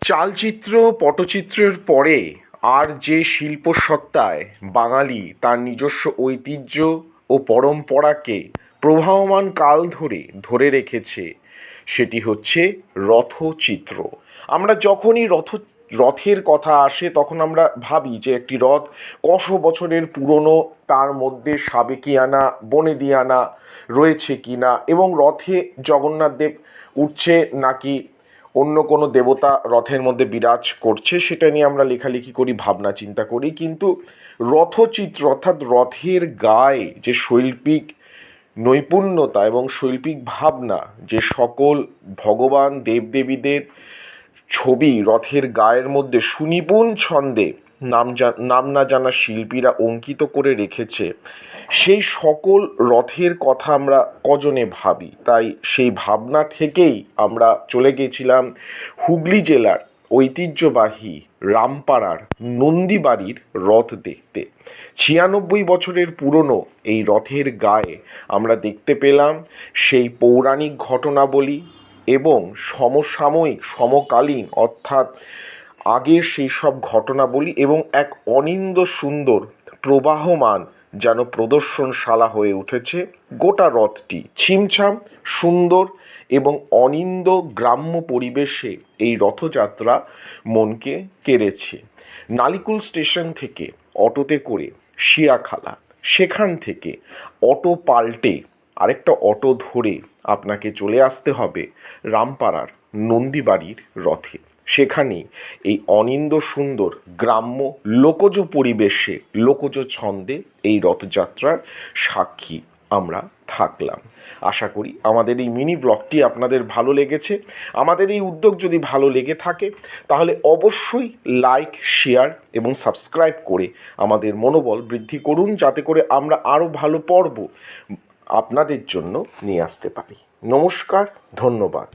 চালচিত্র পটচিত্রের পরে আর যে শিল্পসত্তায় বাঙালি তার নিজস্ব ঐতিহ্য ও পরম্পরাকে প্রবাহমান কাল ধরে ধরে রেখেছে সেটি হচ্ছে রথচিত্র। আমরা যখনই রথের কথা আসে তখন আমরা ভাবি যে একটি রথ কশো বছরের পুরনো, তার মধ্যে সাবেকিয়ানা বনেদিয়ানা রয়েছে কিনা এবং রথে জগন্নাথ দেব উঠছে নাকি অন্য কোনো দেবতা রথের মধ্যে বিরাজ করছে সেটা নিয়ে আমরা লেখালেখি করি, ভাবনা চিন্তা করি। কিন্তু রথচিত্র অর্থাৎ রথের গায়ে যে শৈল্পিক নৈপুণ্যতা এবং শৈল্পিক ভাবনা, যে সকল ভগবান দেবদেবীদের ছবি রথের গায়ের মধ্যে সুনিপুণ ছন্দে নাম না জানা শিল্পীরা অঙ্কিত করে রেখেছে, সেই সকল রথের কথা আমরা কজনে ভাবি। তাই সেই ভাবনা থেকেই আমরা চলে গেছিলাম হুগলি জেলার ঐতিহ্যবাহী রামপাড়ার নন্দীবাড়ির রথ দেখতে। ৯৬ বছরের পুরনো এই রথের গায়ে আমরা দেখতে পেলাম সেই পৌরাণিক ঘটনাবলী এবং সমসাময়িক সমকালীন অর্থাৎ আগের সেই সব ঘটনাবলী এবং এক অনিন্দ্য সুন্দর প্রবাহমান যেন প্রদর্শনশালা হয়ে উঠেছে গোটা রথটি। ছিমছাম সুন্দর এবং অনিন্দ্য গ্রাম্য পরিবেশে এই রথযাত্রা মনকে কেড়েছে। নালিকুল স্টেশন থেকে অটোতে করে শিয়াখালা, সেখান থেকে অটো পাল্টে আরেকটা অটো ধরে আপনাকে চলে আসতে হবে রামপাড়ার নন্দীবাড়ির রথে। সেখানে এই অনিন্দ্য সুন্দর গ্রাম্য লোকজ পরিবেশে লোকজ ছন্দে এই রথযাত্রার সাক্ষী আমরা থাকলাম। আশা করি আমাদের এই মিনি ব্লগটি আপনাদের ভালো লেগেছে। আমাদের এই উদ্যোগ যদি ভালো লেগে থাকে তাহলে অবশ্যই লাইক, শেয়ার এবং সাবস্ক্রাইব করে আমাদের মনোবল বৃদ্ধি করুন, যাতে করে আমরা আরও ভালো পর্ব আপনাদের জন্য নিয়ে আসতে পারি। নমস্কার, ধন্যবাদ।